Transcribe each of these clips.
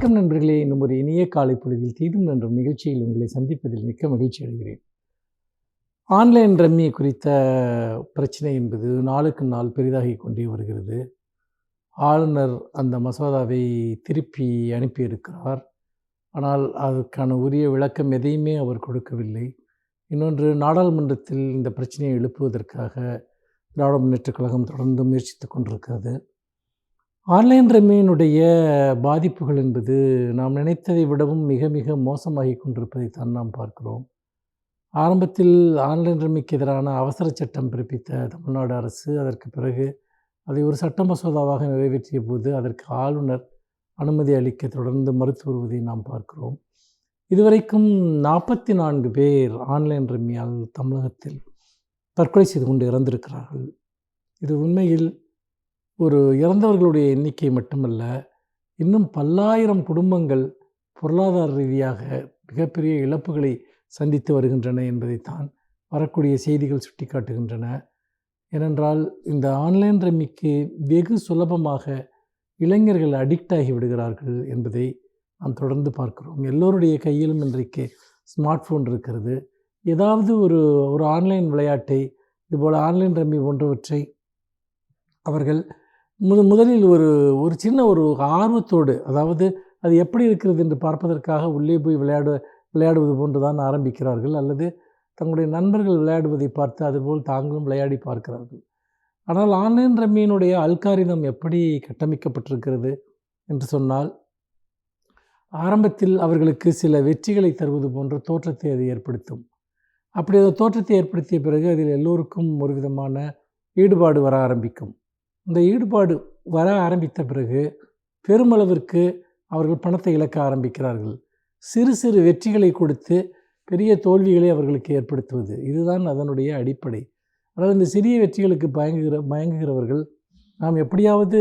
வணக்கம் நண்பர்களே. இன்னும் ஒரு இனிய காலை பொழுதில் தீதும் நன்றும் நிகழ்ச்சியில் உங்களை சந்திப்பதில் மிக்க மகிழ்ச்சி அடைகிறேன். ஆன்லைன் ரம்மி குறித்த பிரச்சனை என்பது நாளுக்கு நாள் பெரிதாகிக் கொண்டே வருகிறது. ஆளுநர் அந்த மசோதாவை திருப்பி அனுப்பியிருக்கிறார். ஆனால் அதற்கான உரிய விளக்கம் எதையுமே அவர் கொடுக்கவில்லை. இன்னொன்று, நாடாளுமன்றத்தில் இந்த பிரச்சனையை எழுப்புவதற்காக திராவிட முன்னேற்றக் கழகம் தொடர்ந்து முயற்சித்துக் கொண்டிருக்கிறது. ஆன்லைன் ரம்மியினுடைய பாதிப்புகள் என்பது நாம் நினைத்ததை விடவும் மிக மிக மோசமாகி கொண்டிருப்பதைத்தான் நாம் பார்க்கிறோம். ஆரம்பத்தில் ஆன்லைன் ரம்மிக்கு எதிரான அவசர சட்டம் பிறப்பித்த தமிழ்நாடு அரசு அதற்கு பிறகு அதை ஒரு சட்ட மசோதாவாக நிறைவேற்றிய போது அதற்கு ஆளுநர் அனுமதி அளிக்க தொடர்ந்து மறுத்து வருவதை நாம் பார்க்கிறோம். இதுவரைக்கும் 44 பேர் ஆன்லைன் ரம்மியால் தமிழகத்தில் தற்கொலை செய்து கொண்டு இறந்திருக்கிறார்கள். இது உண்மையில் ஒரு இறந்தவர்களுடைய எண்ணிக்கை மட்டுமல்ல, இன்னும் பல்லாயிரம் குடும்பங்கள் பொருளாதார ரீதியாக மிகப்பெரிய இழப்புகளை சந்தித்து வருகின்றன என்பதைத்தான் வரக்கூடிய செய்திகள் சுட்டிக்காட்டுகின்றன. ஏனென்றால் இந்த ஆன்லைன் ரம்மிக்கு வெகு சுலபமாக இளைஞர்கள் அடிக்ட் ஆகி விடுகிறார்கள் என்பதை நாம் தொடர்ந்து பார்க்கிறோம். எல்லோருடைய கையிலும் இன்றைக்கு ஸ்மார்ட் ஃபோன் இருக்கிறது. ஏதாவது ஒரு ஆன்லைன் விளையாட்டை, இதுபோல் ஆன்லைன் ரம்மி போன்றவற்றை அவர்கள் முதலில் ஒரு சின்ன ஒரு ஆர்வத்தோடு, அதாவது அது எப்படி இருக்கிறது என்று பார்ப்பதற்காக உள்ளே போய் விளையாடுவது போன்று தான் ஆரம்பிக்கிறார்கள், அல்லது தங்களுடைய நண்பர்கள் விளையாடுவதை பார்த்து அதுபோல் தாங்களும் விளையாடி பார்க்கிறார்கள். ஆனால் ஆன்லைன் ரம்மியினுடைய அல்காரிதம் எப்படி கட்டமைக்கப்பட்டிருக்கிறது என்று சொன்னால், ஆரம்பத்தில் அவர்களுக்கு சில வெற்றிகளை தருவது போன்ற தோற்றத்தை அது ஏற்படுத்தும். அப்படி அந்த தோற்றத்தை ஏற்படுத்திய பிறகு அதில் எல்லோருக்கும் ஒரு விதமான ஈடுபாடு வர ஆரம்பிக்கும். இந்த ஈடுபாடு வர ஆரம்பித்த பிறகு பெருமளவிற்கு அவர்கள் பணத்தை இழக்க ஆரம்பிக்கிறார்கள். சிறு சிறு வெற்றிகளை கொடுத்து பெரிய தோல்விகளை அவர்களுக்கு ஏற்படுத்துவது, இதுதான் அதனுடைய அடிப்படை. அதாவது இந்த சிறிய வெற்றிகளுக்கு மயங்குகிறவர்கள் நாம் எப்படியாவது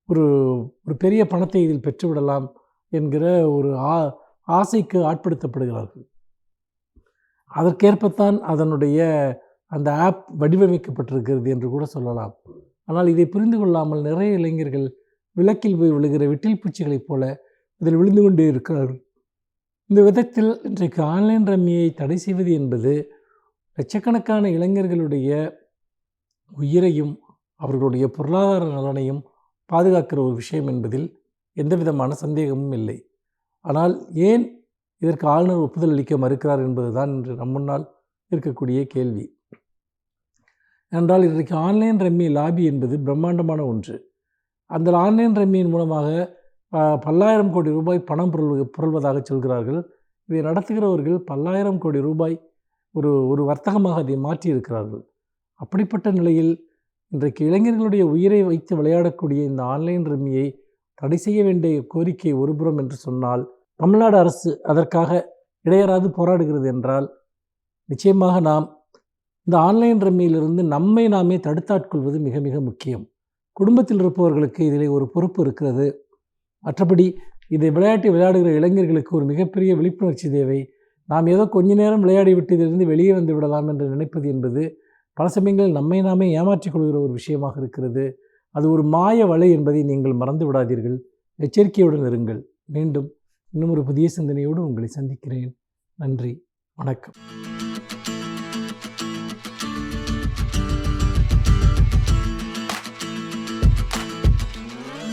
ஒரு பெரிய பணத்தை இதில் பெற்றுவிடலாம் என்கிற ஒரு ஆசைக்கு ஆட்படுத்தப்படுகிறார்கள். அதற்கேற்பத்தான் அதனுடைய அந்த ஆப் வடிவமைக்கப்பட்டிருக்கிறது என்று கூட சொல்லலாம். ஆனால் இதை புரிந்து கொள்ளாமல் நிறைய இளைஞர்கள் விளக்கில் போய் விழுகிற விட்டில் பூச்சிகளைப் போல இதில் விழுந்து கொண்டே இருக்கிறார்கள். இந்த விதத்தில் இன்றைக்கு ஆன்லைன் ரம்மியை தடை செய்வது என்பது லட்சக்கணக்கான இளைஞர்களுடைய உயிரையும் அவர்களுடைய பொருளாதார நலனையும் பாதுகாக்கிற ஒரு விஷயம் என்பதில் எந்த விதமான சந்தேகமும் இல்லை. ஆனால் ஏன் இதற்கு ஆளுநர் ஒப்புதல் அளிக்க மறுக்கிறார் என்பதுதான் இன்று நம் முன்னால் இருக்கக்கூடிய கேள்வி. என்றால் இன்றைக்கு ஆன்லைன் ரம்மி லாபி என்பது பிரம்மாண்டமான ஒன்று. அந்த ஆன்லைன் ரம்மியின் மூலமாக பல்லாயிரம் கோடி ரூபாய் பணம் புரள்வதாக சொல்கிறார்கள். இதை நடத்துகிறவர்கள் பல்லாயிரம் கோடி ரூபாய் ஒரு வர்த்தகமாக அதை மாற்றியிருக்கிறார்கள். அப்படிப்பட்ட நிலையில் இன்றைக்கு இளைஞர்களுடைய உயிரை வைத்து விளையாடக்கூடிய இந்த ஆன்லைன் ரம்மியை தடை செய்ய வேண்டிய கோரிக்கை ஒருபுறம் என்று சொன்னால், தமிழ்நாடு அரசு அதற்காக இடையறாது போராடுகிறது என்றால், நிச்சயமாக நாம் இந்த ஆன்லைன் ரம்மியிலிருந்து நம்மை நாமே தடுத்தாட்கொள்வது மிக மிக முக்கியம். குடும்பத்தில் இருப்பவர்களுக்கு இதில் ஒரு பொறுப்பு இருக்கிறது. மற்றபடி இதை விளையாடுகிற இளைஞர்களுக்கு ஒரு மிகப்பெரிய விழிப்புணர்ச்சி தேவை. நாம் ஏதோ கொஞ்ச நேரம் விளையாடி விட்டு இதிலிருந்து வெளியே வந்து விடலாம் என்று நினைப்பது என்பது பல சமயங்களில் நம்மை நாமே ஏமாற்றிக் கொள்கிற ஒரு விஷயமாக இருக்கிறது. அது ஒரு மாய வலை என்பதை நீங்கள் மறந்து விடாதீர்கள். எச்சரிக்கையுடன் இருங்கள். மீண்டும் இன்னும் ஒரு புதிய சிந்தனையோடு உங்களை சந்திக்கிறேன். நன்றி, வணக்கம்.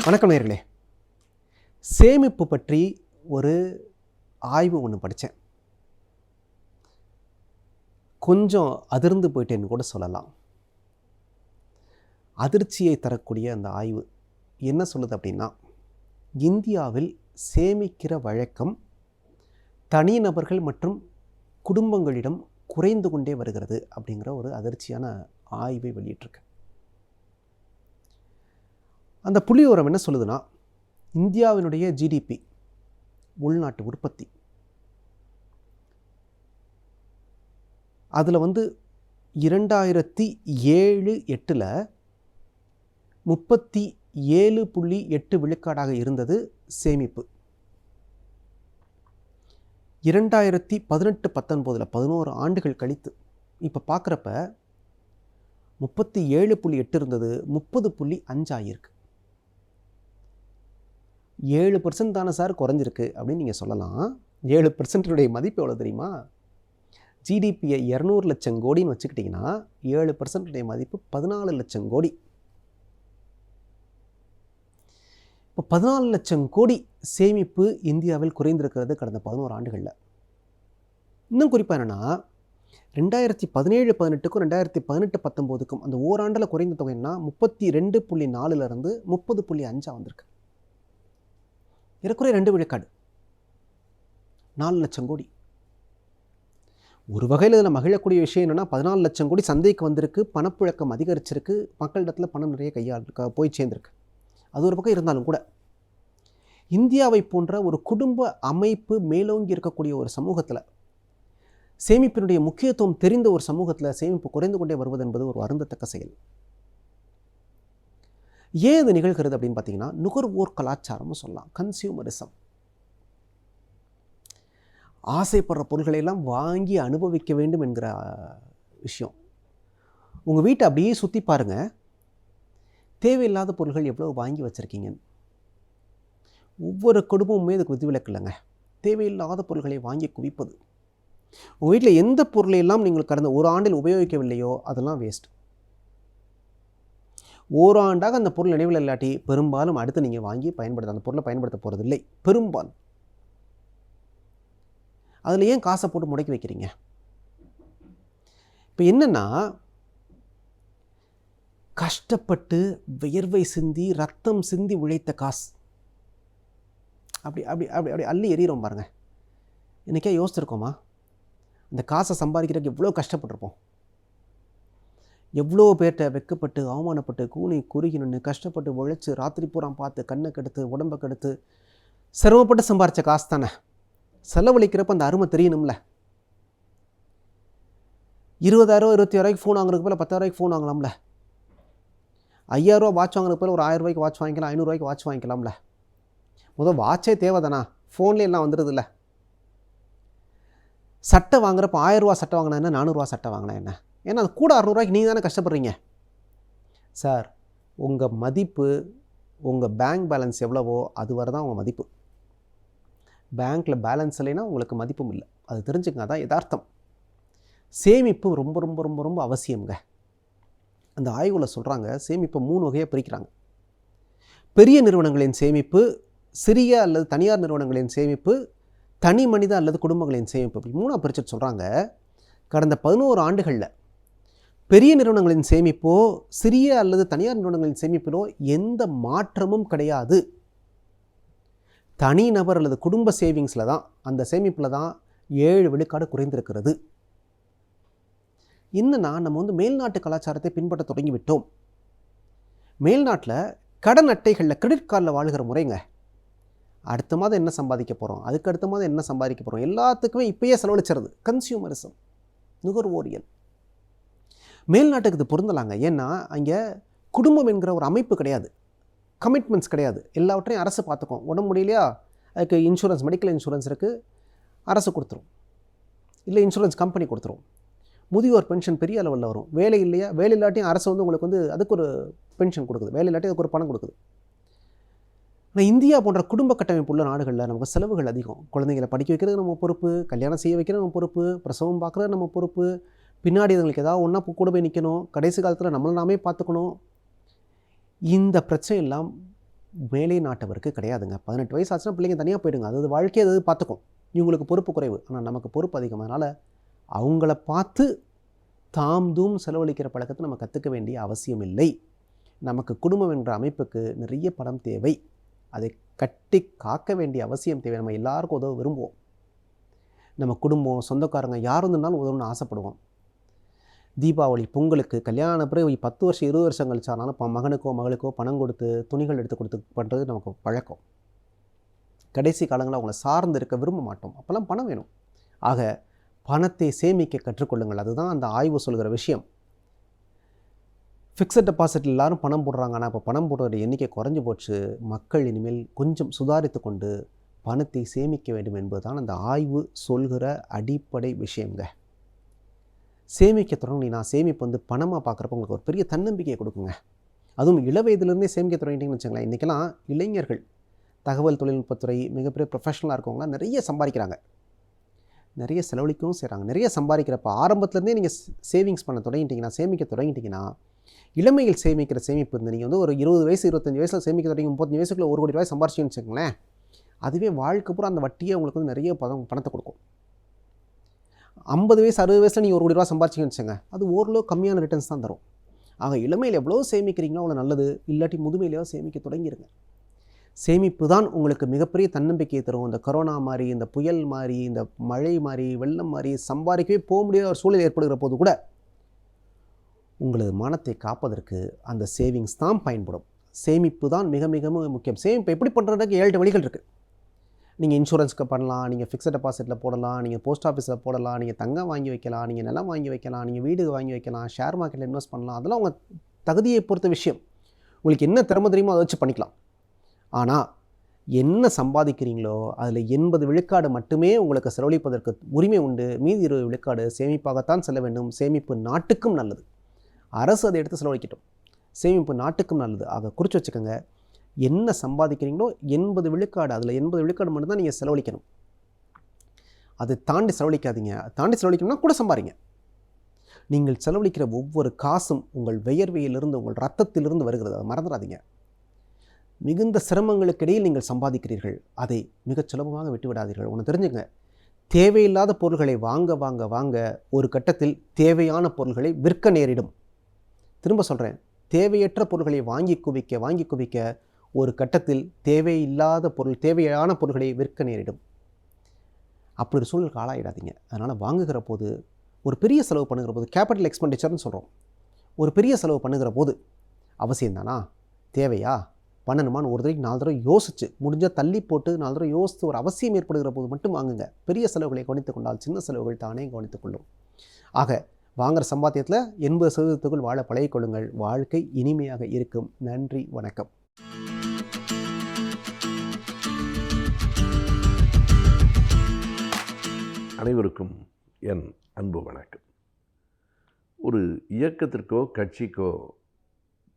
வணக்கம் நேயர்களே. சேமிப்பு பற்றி ஒரு ஆய்வு ஒன்று படித்தேன். கொஞ்சம் அதிர்ந்து போயிட்டேன்னு கூட சொல்லலாம். அதிர்ச்சியை தரக்கூடிய அந்த ஆய்வு என்ன சொல்லுது அப்படின்னா, இந்தியாவில் சேமிக்கிற வழக்கம் தனிநபர்கள் மற்றும் குடும்பங்களிடம் குறைந்து கொண்டே வருகிறது அப்படிங்கிற ஒரு அதிர்ச்சியான ஆய்வை வெளியிட்டிருக்கு. அந்த புள்ளிவிவரம் என்ன சொல்லுதுன்னா, இந்தியாவினுடைய ஜிடிபி, உள்நாட்டு உற்பத்தி, அதில் 2007-08 37.8 விழுக்காடாக இருந்தது சேமிப்பு. 2018-19 11 ஆண்டுகள் கழித்து இப்போ பார்க்குறப்ப 37.8 இருந்தது, 30.5 ஆகியிருக்கு. 7% தானே சார் குறைஞ்சிருக்கு அப்படின்னு நீங்கள் சொல்லலாம். 7%உடைய மதிப்பு எவ்வளோ தெரியுமா? ஜிடிபியை 200 லட்சம் கோடின்னு வச்சுக்கிட்டிங்கன்னா 7%உடைய மதிப்பு 14 லட்சம் கோடி. இப்போ 14 லட்சம் கோடி சேமிப்பு இந்தியாவில் குறைந்திருக்கிறது கடந்த 11 ஆண்டுகளில். இன்னும் குறிப்பாக என்னென்னா 2017-18க்கும் 2018-19க்கும் அந்த ஓராண்டில் குறைந்த தொகைன்னா 32.4லேருந்து 30.5 வந்திருக்கு. ஏறக்குறைய 2 விழுக்காடு, 4 லட்சம் கோடி. ஒரு வகையில் இதில் மகிழக்கூடிய விஷயம் என்னென்னா 14 லட்சம் கோடி சந்தைக்கு வந்திருக்கு, பணப்புழக்கம் அதிகரிச்சிருக்கு, மக்களிடத்தில் பணம் நிறைய போய் சேர்ந்துருக்கு. அது ஒரு பக்கம் இருந்தாலும் கூட இந்தியாவை போன்ற ஒரு குடும்ப அமைப்பு மேலோங்கி இருக்கக்கூடிய ஒரு சமூகத்தில், சேமிப்பினுடைய முக்கியத்துவம் தெரிந்த ஒரு சமூகத்தில் சேமிப்பு குறைந்து கொண்டே வருவது என்பது ஒரு வருந்தத்தக்க செயல். ஏன் இது நிகழ்கிறது அப்படின்னு பார்த்தீங்கன்னா நுகர்வோர் கலாச்சாரம்னு சொல்லலாம், கன்சியூமரிசம். ஆசைப்படுற பொருள்களை எல்லாம் வாங்கி அனுபவிக்க வேண்டும் என்கிற விஷயம். உங்கள் வீட்டை அப்படியே சுற்றி பாருங்கள், தேவையில்லாத பொருள்கள் எவ்வளோ வாங்கி வச்சுருக்கீங்கன்னு. ஒவ்வொரு குடும்பமுமே இதுக்கு விதிவிலக்கு இல்லைங்க. தேவையில்லாத பொருள்களை வாங்கி குவிப்பது. உங்கள் வீட்டில் எந்த பொருளையெல்லாம் நீங்கள் கடந்த ஒரு ஆண்டில் உபயோகிக்கவில்லையோ அதெல்லாம் வேஸ்ட். ஓராண்டாக அந்த பொருள் நினைவில் இல்லாட்டி பெரும்பாலும் அடுத்து நீங்கள் வாங்கி அந்த பொருளை பயன்படுத்த போகிறதில்லை பெரும்பாலும். அதில் ஏன் காசை போட்டு முடக்கி வைக்கிறீங்க? இப்போ என்னென்னா கஷ்டப்பட்டு வியர்வை சிந்தி ரத்தம் சிந்தி உழைத்த காசு அப்படி அப்படி அப்படி அப்படி அள்ளி எறிகிறோம் பாருங்கள். இன்றைக்கே யோசிச்சிருக்கோமா? அந்த காசை சம்பாதிக்கிறதுக்கு எவ்வளோ கஷ்டப்பட்டிருப்போம், எவ்வளோ பேர்கிட்ட வெக்கப்பட்டு அவமானப்பட்டு கூனி குறுகி நின்று கஷ்டப்பட்டு உழைச்சி ராத்திரி பூரா பார்த்து கண்ணை கெடுத்து உடம்பை கெடுத்து சிரமப்பட்டு சம்பாரித்த காசு தானே. செலவழிக்கிறப்ப அந்த அருமை தெரியணும்ல. 20,000 26,000 ஃபோன் வாங்குறதுக்கு போல 10,000 ஃபோன் வாங்கலாம்ல. 5,000 வாட்ச் வாங்குறதுக்கு போல ஒரு 1,000 வாட்ச் வாங்கிக்கலாம், 500 வாட்ச் வாங்கிக்கலாம்ல. முதல் வாட்சே தேவைதானா? ஃபோன்லேயே எல்லாம் வந்துடுது இல்லை. சட்டை வாங்குறப்ப 1000 சட்டை வாங்கினா என்ன, 400 சட்டை வாங்கினா என்ன? ஏன்னா அது கூட 600 நீங்கள் தானே கஷ்டப்படுறீங்க சார். உங்கள் மதிப்பு, உங்கள் பேங்க் பேலன்ஸ் எவ்வளவோ அது வரை தான் உங்கள் மதிப்பு. பேங்க்கில் பேலன்ஸ் இல்லைன்னா உங்களுக்கு மதிப்பும் இல்லை. அது தெரிஞ்சுங்க, அதான் யதார்த்தம். சேமிப்பு ரொம்ப ரொம்ப ரொம்ப ரொம்ப அவசியங்க. அந்த ஆய்வில் சொல்கிறாங்க சேமிப்பை 3 வகையாக பிரிக்கிறாங்க. பெரிய நிறுவனங்களின் சேமிப்பு, சிறிய அல்லது தனியார் நிறுவனங்களின் சேமிப்பு, தனி மனித அல்லது குடும்பங்களின் சேமிப்பு, அப்படி 3ஆக பிரிச்சுட்டு சொல்கிறாங்க. கடந்த 11 ஆண்டுகளில் பெரிய நிறுவனங்களின் சேமிப்போ சிறிய அல்லது தனியார் நிறுவனங்களின் சேமிப்பிலோ எந்த மாற்றமும் கிடையாது. தனிநபர் அல்லது குடும்ப சேவிங்ஸில் தான், அந்த சேமிப்பில் தான் 7 விழுக்காடு குறைந்திருக்கிறது. என்னன்னா நம்ம மேல்நாட்டு கலாச்சாரத்தை பின்பற்ற தொடங்கிவிட்டோம். மேல்நாட்டில் கடன் அட்டைகளில் கிரெடிட் கார்டில் வாழ்கிற முறைங்க. அடுத்த மாதம் என்ன சம்பாதிக்க போகிறோம், அதுக்கு அடுத்த மாதம் என்ன சம்பாதிக்க போகிறோம், எல்லாத்துக்குமே இப்பயே செலவழிச்சிருது. கன்சியூமரிசம், நுகர்வோரியல். மேல்நாட்டுக்கு இது பொருந்தலாங்க. ஏன்னா அங்கே குடும்பம் என்கிற ஒரு அமைப்பு கிடையாது, கமிட்மெண்ட்ஸ் கிடையாது. எல்லாவற்றையும் அரசு பார்த்துக்கும். உடம்பு முடியலையா, அதுக்கு இன்சூரன்ஸ், மெடிக்கல் இன்சூரன்ஸ் இருக்குது, அரசு கொடுத்துரும். இல்லை இன்சூரன்ஸ் கம்பெனி கொடுத்துரும். முதியோர் பென்ஷன் பெரிய அளவில் வரும். வேலை இல்லையா, வேலை இல்லாட்டியும் அரசு உங்களுக்கு அதுக்கு ஒரு பென்ஷன் கொடுக்குது, வேலை இல்லாட்டி அதுக்கு ஒரு பணம் கொடுக்குது. ஆனால் இந்தியா போன்ற குடும்ப கட்டமைப்பு உள்ள நாடுகளில் நமக்கு செலவுகள் அதிகம். குழந்தைங்களை படிக்க வைக்கிறது நம்ம பொறுப்பு, கல்யாணம் செய்ய வைக்கிறது நம்ம பொறுப்பு, பிரசவம் பார்க்குறது நம்ம பொறுப்பு, பின்னாடி அதுங்களுக்கு ஏதாவது ஒன்றா கூட போய் நிற்கணும், கடைசி காலத்தில் நம்மளை நாமே பார்த்துக்கணும். இந்த பிரச்சனை எல்லாம் மேலை நாட்டவருக்கு கிடையாதுங்க. 18 வயசு ஆச்சுன்னா பிள்ளைங்க தனியாக போயிடுங்க, அது வாழ்க்கையை அது பார்த்துக்கும். இவங்களுக்கு பொறுப்பு குறைவு, ஆனால் நமக்கு பொறுப்பு அதிகம். அதனால் அவங்கள பார்த்து தாம் தூம் செலவழிக்கிற பழக்கத்தை நம்ம கற்றுக்க வேண்டிய அவசியம் இல்லை. நமக்கு குடும்பம் என்ற அமைப்புக்கு நிறைய பணம் தேவை, அதை கட்டி காக்க வேண்டிய அவசியம் தேவை. நம்ம எல்லாருக்கும் உதவ விரும்புவோம். நம்ம குடும்பம், சொந்தக்காரங்க யார் இருந்தாலும் உதவணும்னு ஆசைப்படுவோம். தீபாவளி, பொங்கலுக்கு, கல்யாண பிறகு 10 வருஷம் 20 வருஷம் கழிச்சானாலும் மகனுக்கோ மகளுக்கோ பணம் கொடுத்து துணிகள் எடுத்து கொடுத்து பண்ணுறது நமக்கு பழக்கம். கடைசி காலங்களில் அவங்கள சார்ந்து இருக்க விரும்ப மாட்டோம். அப்போல்லாம் பணம் வேணும். ஆக பணத்தை சேமிக்க கற்றுக்கொள்ளுங்கள். அதுதான் அந்த ஆய்வு சொல்கிற விஷயம். ஃபிக்ஸட் டெபாசிட் எல்லாரும் பணம் போடுறாங்க, ஆனால் இப்போ பணம் போடுற எண்ணிக்கை குறைஞ்சி போச்சு. மக்கள் இனிமேல் கொஞ்சம் சுதாரித்து கொண்டு பணத்தை சேமிக்க வேண்டும் என்பதுதான் அந்த ஆய்வு சொல்கிற அடிப்படை விஷயங்க. சேமிக்க தொடங்கினா சேமிப்பு பணமாக பார்க்குறப்ப உங்களுக்கு ஒரு பெரிய தன்னம்பிக்கையை கொடுக்குங்க. அதுவும் இளவயதிலிருந்தே சேமிக்க தொடங்கிட்டீங்கன்னு வச்சுங்களேன். இன்றைக்கெல்லாம் இளைஞர்கள் தகவல் தொழில்நுட்பத்துறை மிகப்பெரிய ப்ரொஃபஷனலாக இருக்கவங்களாம் நிறைய சம்பாதிக்கிறாங்க, நிறைய செலவழிக்கவும் செய்கிறாங்க. நிறைய சம்பாதிக்கிறப்ப ஆரம்பத்துலேருந்தே நீங்கள் சேவிங்ஸ் பண்ண தொடங்கிட்டீங்கன்னா, சேமிக்க தொடங்கிட்டீங்கன்னா, இளமையில் சேமிக்கிற சேமிப்பு இருந்து நீங்கள் வந்து ஒரு 20 வயசு 25 வயசில் சேமிக்க தொடங்கி 35 வயசுக்குள்ள 1 கோடி ரூபாய் சம்பாரிச்சிங்கன்னு வச்சுக்கோங்களேன், அதுவே வாழ்க்கை பூரா அந்த வட்டியே உங்களுக்கு வந்து நிறைய பணத்தை கொடுக்கும். 50 வயசு 60 வயசில் நீங்கள் 1 கோடி ரூபா சம்பாரிச்சிங்கன்னு வச்சுங்க, அது ஓரளவு கம்மியான ரிட்டர்ன்ஸ் தான் தரும். ஆக இளமையில் எவ்வளோ சேமிக்கிறீங்களோ அவ்வளோ நல்லது. இல்லாட்டி முதுமையிலேயோ சேமிக்க தொடங்கிடுங்க. சேமிப்பு தான் உங்களுக்கு மிகப்பெரிய தன்னம்பிக்கையை தரும். இந்த கொரோனா மாதிரி, இந்த புயல் மாதிரி, இந்த மழை மாதிரி, வெள்ளம் மாதிரி சம்பாதிக்கவே போக முடியாத ஒரு சூழல் ஏற்படுகிற போது கூட உங்களது மானத்தை காப்பதற்கு அந்த சேவிங்ஸ் தான் பயன்படும். சேமிப்பு தான் மிக மிக முக்கியம். சேமிப்பு எப்படி பண்ணுறதுக்கு 7 வழிகள் இருக்குது. நீங்கள் இன்சூரன்ஸ்க்கு பண்ணலாம், நீங்கள் ஃபிக்ஸட் டெபாசிட்டில் போடலாம், நீங்கள் போஸ்ட் ஆஃபீஸில் போடலாம், நீங்கள் தங்கம் வாங்கி வைக்கலாம், நீங்கள் நிலம் வாங்கி வைக்கலாம், நீங்கள் வீடு வாங்கி வைக்கலாம், ஷேர் மார்க்கெட்டில் இன்வெஸ்ட் பண்ணலாம். அதெல்லாம் உங்கள் தகுதியை பொறுத்த விஷயம். உங்களுக்கு என்ன திறமை தெரியுமோ அதை வச்சு பண்ணிக்கலாம். ஆனால் என்ன சம்பாதிக்கிறீங்களோ அதில் 80 விழுக்காடு மட்டுமே உங்களுக்கு செலவழிப்பதற்கு உரிமை உண்டு. மீதி 20 விழுக்காடு சேமிப்பாகத்தான் செல்ல வேண்டும். சேமிப்பு நாட்டுக்கும் நல்லது. அரசு அதை எடுத்து செலவழிக்கட்டும். சேமிப்பு நாட்டுக்கும் நல்லது. ஆக குறித்து வச்சுக்கோங்க, என்ன சம்பாதிக்கிறீங்களோ 80 விழுக்காடு, அதில் 80 விழுக்காடு மட்டும்தான் நீங்கள் செலவழிக்கணும். அதை தாண்டி செலவழிக்காதீங்க. தாண்டி செலவழிக்கணும்னா கூட சம்பாதிங்க. நீங்கள் செலவழிக்கிற ஒவ்வொரு காசும் உங்கள் வியர்வையிலிருந்து, உங்கள் ரத்தத்திலிருந்து வருகிறது. அதை மறந்துடாதீங்க. மிகுந்த சிரமங்களுக்கு இடையில் நீங்கள் சம்பாதிக்கிறீர்கள், அதை மிகச் சுலபமாக விட்டுவிடாதீர்கள். ஒன்று தெரிஞ்சுங்க, தேவையில்லாத பொருள்களை வாங்க வாங்க வாங்க ஒரு கட்டத்தில் தேவையான பொருள்களை விற்க நேரிடும். திரும்ப சொல்கிறேன், தேவையற்ற பொருள்களை வாங்கி குவிக்க ஒரு கட்டத்தில் தேவையான பொருள்களை விற்க நேரிடும். அப்படி ஒரு சூழலுக்கு ஆளாயிடாதீங்க. அதனால் வாங்குகிற போது, ஒரு பெரிய செலவு பண்ணுகிற போது, கேபிட்டல் எக்ஸ்பெண்டிச்சர்னு சொல்கிறோம், ஒரு பெரிய செலவு பண்ணுகிற போது அவசியம்தானா, தேவையா, பண்ணணுமான்னு ஒரு தடவை 4 தடவை யோசிச்சு, முடிஞ்சால் தள்ளி போட்டு 4 தடவை யோசித்து ஒரு அவசியம் ஏற்படுகிற போது மட்டும் வாங்குங்க. பெரிய செலவுகளை கவனித்துக் கொண்டால் சின்ன செலவுகள் தானே கவனித்துக் கொள்ளும். ஆக வாங்குகிற சம்பாத்தியத்தில் 80% வாழ பழகிக்கொள்ளுங்கள். வாழ்க்கை இனிமையாக இருக்கும். நன்றி, வணக்கம். அனைவருக்கும் என் அன்பு வணக்கம். ஒரு இயக்கத்திற்கோ கட்சிக்கோ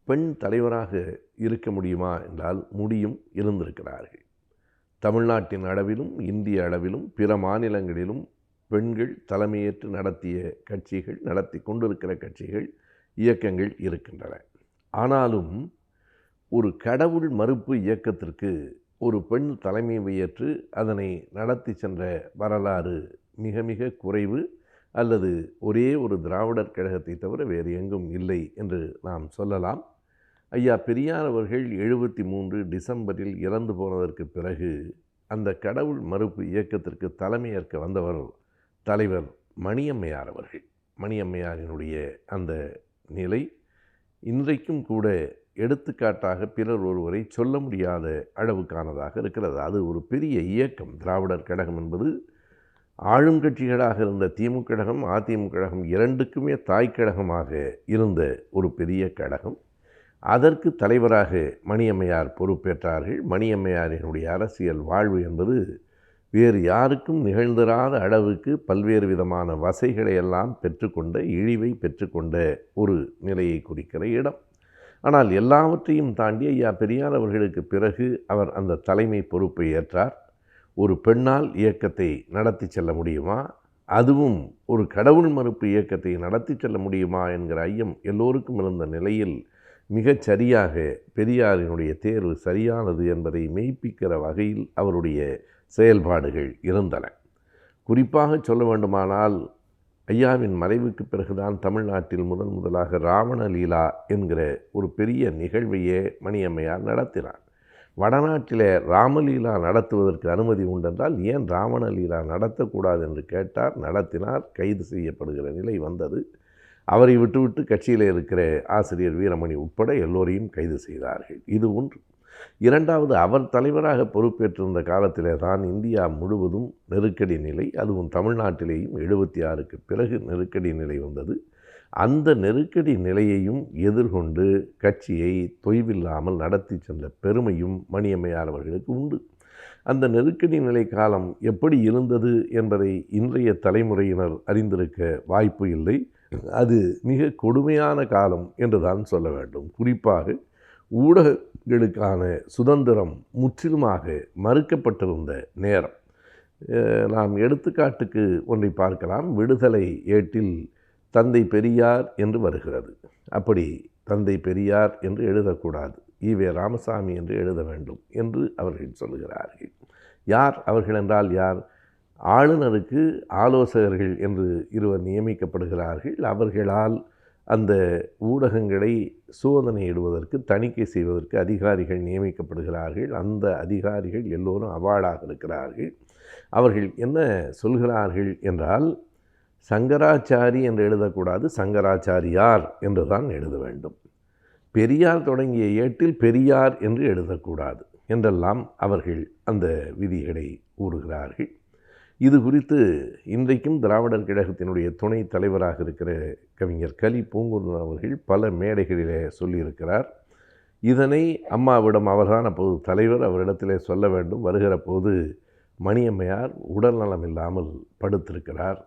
பெண் தலைவராக இருக்க முடியுமா என்றால் முடியும், இருந்திருக்கிறார்கள். தமிழ்நாட்டின் அளவிலும் இந்திய அளவிலும் பிற மாநிலங்களிலும் பெண்கள் தலைமையேற்று நடத்திய கட்சிகள், நடத்தி கொண்டிருக்கிற கட்சிகள், இயக்கங்கள் இருக்கின்றன. ஆனாலும் ஒரு கடவுள் மறுப்பு இயக்கத்திற்கு ஒரு பெண் தலைமை ஏற்று அதனை நடத்தி சென்ற வரலாறு மிக மிக குறைவு, அல்லது ஒரே ஒரு திராவிடர் கழகத்தை தவிர வேறு எங்கும் இல்லை என்று நாம் சொல்லலாம். ஐயா பெரியார் அவர்கள் 73 டிசம்பரில் இறந்து போனதற்கு பிறகு அந்த கடவுள் மறுப்பு இயக்கத்திற்கு தலைமையேற்க வந்தவர் தலைவர் மணியம்மையார் அவர்கள். மணியம்மையாரினுடைய அந்த நிலை இன்றைக்கும் கூட எடுத்துக்காட்டாக பிறர் ஒருவரை சொல்ல முடியாத அளவுக்கானதாக இருக்கிறது. அது ஒரு பெரிய இயக்கம். திராவிடர் கழகம் என்பது ஆளும் கட்சிகளாக இருந்த திமுக கழகம், அதிமுக கழகம் இரண்டுக்குமே தாய்க்கழகமாக இருந்த ஒரு பெரிய கழகம். அதற்கு தலைவராக மணியம்மையார் பொறுப்பேற்றார்கள். மணியம்மையாரினுடைய அரசியல் வாழ்வு என்பது வேறு யாருக்கும் நிகழ்ந்திராத அளவுக்கு பல்வேறு விதமான வசைகளை எல்லாம் பெற்றுக்கொண்ட, இழிவை பெற்றுக்கொண்ட ஒரு நிலையை குறிக்கிற இடம். ஆனால் எல்லாவற்றையும் தாண்டி ஐயா பெரியார் அவர்களுக்கு பிறகு அவர் அந்த தலைமை பொறுப்பை ஏற்றார். ஒரு பெண்ணால் இயக்கத்தை நடத்தி செல்ல முடியுமா, அதுவும் ஒரு கடவுள் மறுப்பு இயக்கத்தை நடத்தி செல்ல முடியுமா என்கிற ஐயம் எல்லோருக்கும் இருந்த நிலையில் மிகச் சரியாக பெரியாரினுடைய தேர்வு சரியானது என்பதை மெய்ப்பிக்கிற வகையில் அவருடைய செயல்பாடுகள் இருந்தன. குறிப்பாக சொல்ல வேண்டுமானால், ஐயாவின் மறைவுக்கு பிறகுதான் தமிழ்நாட்டில் முதலாக ராவணலீலா என்கிற ஒரு பெரிய நிகழ்வையே மணியம்மையார் நடத்தினார். வடநாட்டிலே ராமலீலா நடத்துவதற்கு அனுமதி உண்டென்றால் ஏன் ராவணலீலா நடத்தக்கூடாது என்று கேட்டார், நடத்தினார். கைது செய்யப்படுகிற நிலை வந்தது. அவரை விட்டுவிட்டு கட்சியில் இருக்கிற ஆசிரியர் வீரமணி உட்பட எல்லோரையும் கைது செய்தார்கள். இது ஒன்று. இரண்டாவது, அவர் தலைவராக பொறுப்பேற்றிருந்த காலத்திலே தான் இந்தியா முழுவதும் நெருக்கடி நிலை, அதுவும் தமிழ்நாட்டிலேயும் 76க்கு பிறகு நெருக்கடி நிலை வந்தது. அந்த நெருக்கடி நிலையையும் எதிர்கொண்டு கட்சியை தொய்வில்லாமல் நடத்தி சென்ற பெருமையும் மணியம்மையார் அவர்களுக்கு உண்டு. அந்த நெருக்கடி நிலை காலம் எப்படி இருந்தது என்பதை இன்றைய தலைமுறையினர் அறிந்திருக்க வாய்ப்பு இல்லை. அது மிக கொடுமையான காலம் என்று தான் சொல்ல வேண்டும். குறிப்பாக ஊடகங்களுக்கான சுதந்திரம் முற்றிலுமாக மறுக்கப்பட்டிருந்த நேரம். நாம் எடுத்துக்காட்டுக்கு ஒன்றை பார்க்கலாம். விடுதலை ஏட்டில் தந்தை பெரியார் என்று வருகிறது. அப்படி தந்தை பெரியார் என்று எழுதக்கூடாது, ஈவே ராமசாமி என்று எழுத வேண்டும் என்று அவர்கள் சொல்லுகிறார்கள். யார் அவர்கள் என்றால் யார்? ஆளுநருக்கு ஆலோசகர்கள் என்று இருவர் நியமிக்கப்படுகிறார்கள். அவர்களால் அந்த ஊடகங்களை சோதனையிடுவதற்கு, தணிக்கை செய்வதற்கு அதிகாரிகள் நியமிக்கப்படுகிறார்கள். அந்த அதிகாரிகள் எல்லோரும் அவார்டாக இருக்கிறார்கள். அவர்கள் என்ன சொல்கிறார்கள் என்றால், சங்கராச்சாரி என்று எழுதக்கூடாது, சங்கராச்சாரியார் என்று தான் எழுத வேண்டும். பெரியார் தொடங்கிய ஏட்டில் பெரியார் என்று எழுதக்கூடாது என்றெல்லாம் அவர்கள் அந்த விதிகளை கூறுகிறார்கள். இது குறித்து இன்றைக்கும் திராவிடர் கழகத்தினுடைய துணை தலைவராக இருக்கிற கவிஞர் கலி பூங்குன்றன் அவர்கள் பல மேடைகளிலே சொல்லியிருக்கிறார். இதனை அம்மாவிடம், அவர்தான் அப்போது தலைவர், அவரிடத்திலே சொல்ல வேண்டும். வருகிற போது மணியம்மையார் உடல்நலம் இல்லாமல் படுத்திருக்கிறார்.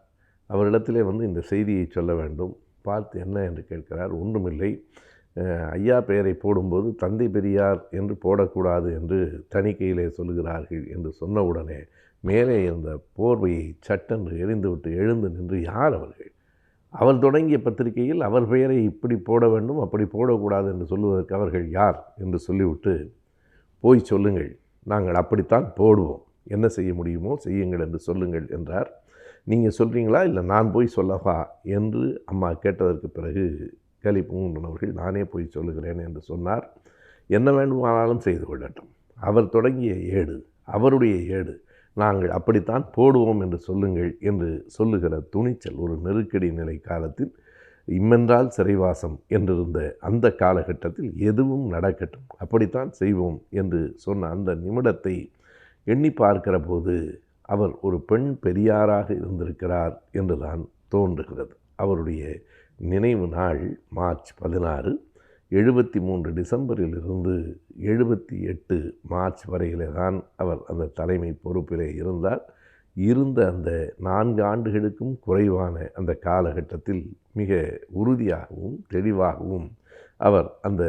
அவரிடத்திலே இந்த செய்தியை சொல்ல வேண்டும். பார்த்து என்ன என்று கேட்கிறார். ஒன்றுமில்லை, ஐயா பெயரை போடும்போது தந்தை பெரியார் என்று போடக்கூடாது என்று தணிக்கையிலே சொல்கிறார்கள் என்று சொன்னவுடனே மேலே இருந்த போர்வையை சட்டென்று எறிந்துவிட்டு எழுந்து நின்று, யார் அவர்கள்? அவர் தொடங்கிய பத்திரிகையில் அவர் பெயரை இப்படி போட வேண்டும், அப்படி போடக்கூடாது என்று சொல்லுவதற்கு அவர்கள் யார் என்று சொல்லிவிட்டு, போய் சொல்லுங்கள், நாங்கள் அப்படித்தான் போடுவோம், என்ன செய்ய முடியுமோ செய்யுங்கள் என்று சொல்லுங்கள் என்றார். நீங்கள் சொல்கிறீங்களா இல்லை நான் போய் சொல்லவா என்று அம்மா கேட்டதற்கு பிறகு கலி பூங்குன்றன் அவர்கள், நானே போய் சொல்லுகிறேன் என்று சொன்னார். என்ன வேண்டுமானாலும் செய்து கொள்ளட்டும், அவர் தொடங்கிய ஏடு, அவருடைய ஏடு, நாங்கள் அப்படித்தான் போடுவோம் என்று சொல்லுங்கள் என்று சொல்லுகிற துணிச்சல் ஒரு நெருக்கடி நிலை காலத்தில், இம்மென்றால் சிறைவாசம் என்றிருந்த அந்த காலகட்டத்தில் எதுவும் நடக்கட்டும், அப்படித்தான் செய்வோம் என்று சொன்ன அந்த நிமிடத்தை எண்ணி பார்க்கிற போது அவர் ஒரு பெண் பெரியாராக இருந்திருக்கிறார் என்றுதான் தோன்றுகிறது. அவருடைய நினைவு நாள் மார்ச் 16, 73 டிசம்பரிலிருந்து 78 மார்ச் வரையிலே தான் அவர் அந்த தலைமை பொறுப்பிலே இருந்தார். இருந்த அந்த 4 ஆண்டுகளுக்கும் குறைவான அந்த காலகட்டத்தில் மிக உறுதியாகவும் தெளிவாகவும் அவர் அந்த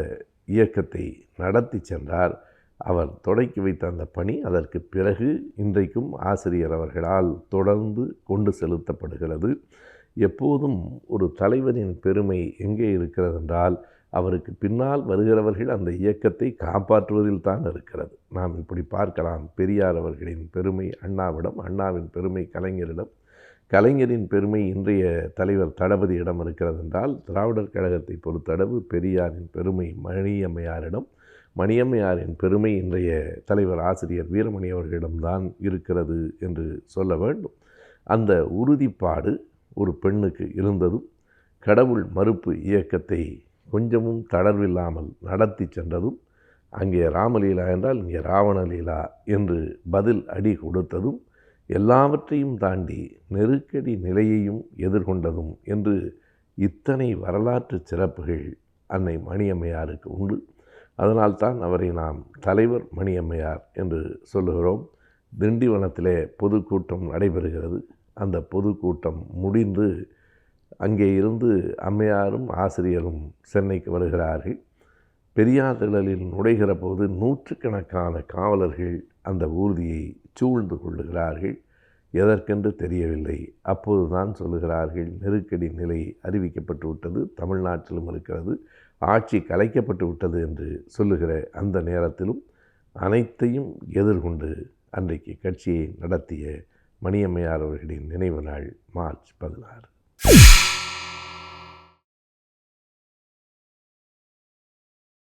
இயக்கத்தை நடத்தி சென்றார். அவர் தொடக்கி வைத்த அந்த பணி அதற்கு பிறகு இன்றைக்கும் ஆசிரியர் அவர்களால் தொடர்ந்து கொண்டு செலுத்தப்படுகிறது. எப்போதும் ஒரு தலைவரின் பெருமை எங்கே இருக்கிறது என்றால், அவருக்கு பின்னால் வருகிறவர்கள் அந்த இயக்கத்தை காப்பாற்றுவதில் தான் இருக்கிறது. நாம் இப்படி பார்க்கலாம். பெரியார் அவர்களின் பெருமை அண்ணாவிடம், அண்ணாவின் பெருமை கலைஞரிடம், கலைஞரின் பெருமை இன்றைய தலைவர் தளபதியிடம் இருக்கிறது என்றால், திராவிடர் கழகத்தை பொறுத்தளவு பெரியாரின் பெருமை மணியம்மையாரிடம், மணியம்மையாரின் பெருமை இன்றைய தலைவர் ஆசிரியர் வீரமணி அவர்களிடம்தான் இருக்கிறது என்று சொல்ல வேண்டும். அந்த உறுதிப்பாடு ஒரு பெண்ணுக்கு இருந்ததும், கடவுள் மறுப்பு இயக்கத்தை கொஞ்சமும் தளர்வில்லாமல் நடத்தி சென்றதும், அங்கே ராமலீலா என்றால் இங்கே ராவணலீலா என்று பதில் அடி கொடுத்ததும், எல்லாவற்றையும் தாண்டி நெருக்கடி நிலையையும் எதிர்கொண்டதும் என்று இத்தனை வரலாற்று சிறப்புகள் அன்னை மணியம்மையாருக்கு உண்டு. அதனால்தான் அவரை நாம் தலைவர் மணியம்மையார் என்று சொல்லுகிறோம். திண்டிவனத்திலே பொதுக்கூட்டம் நடைபெறுகிறது. அந்த பொதுக்கூட்டம் முடிந்து அங்கே இருந்து அம்மையாரும் ஆசிரியரும் சென்னைக்கு வருகிறார்கள். பெரியார் திடலில் நுழைகிற போது நூற்றுக்கணக்கான காவலர்கள் அந்த ஊர்தியை சூழ்ந்து கொள்ளுகிறார்கள். எதற்கென்று தெரியவில்லை. அப்போது தான் சொல்லுகிறார்கள், நெருக்கடி நிலை அறிவிக்கப்பட்டு விட்டது, தமிழ்நாட்டிலும் இருக்கிறது, ஆட்சி கலைக்கப்பட்டு விட்டது என்று சொல்லுகிற அந்த நேரத்திலும் அனைத்தையும் எதிர்கொண்டு அன்றைக்கு கட்சியை நடத்திய மணியம்மையார் அவர்களின் நினைவு நாள் மார்ச் 16.